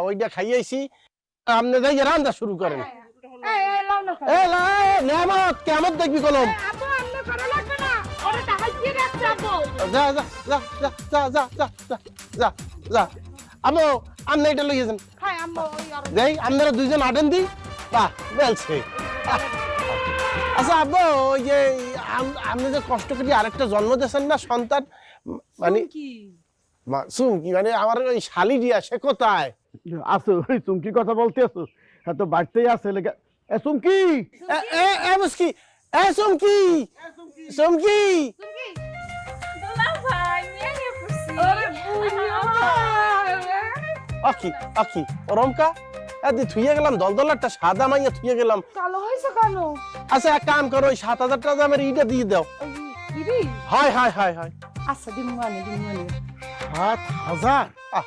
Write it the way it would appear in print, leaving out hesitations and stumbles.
ওইটা খাইয়েছি আপনি যাই রান্না শুরু করেন নেয়ামত কেমন দেখবি কলম যা যা যা যা যা যা যা যা যা যা আম্মু আপনি এটা লইয়েছেন যাই আপনারা দুইজন আটেন দি বাহ বলছে আচ্ছা আব্বু ওই যে আপনি যে কষ্ট করে আরেকটা জন্ম দিয়েছেন না সন্তান মানে চুমকি মানে আমার ওই শালি দিয়া সে কোথায় আসো ওই চুমকির কথা বলতে আসো হ্যাঁ তো বাড়তেই আছে লেগে এ চুমকি এ মুস্কি এ চুমকি চুমকি আকি আকি রমকা এদি থুইয়ে গেলাম দলদলারটা সাদা মাইয়া থুইয়ে গেলাম কালো হয়েছে কেন? আচ্ছা এক কাম করো ওই ৭,০০০ টাকা দামের ইটা দিয়ে দাও কিরি হায় হায় হায় হায় আচ্ছা দিমুয়ানি ৭,০০০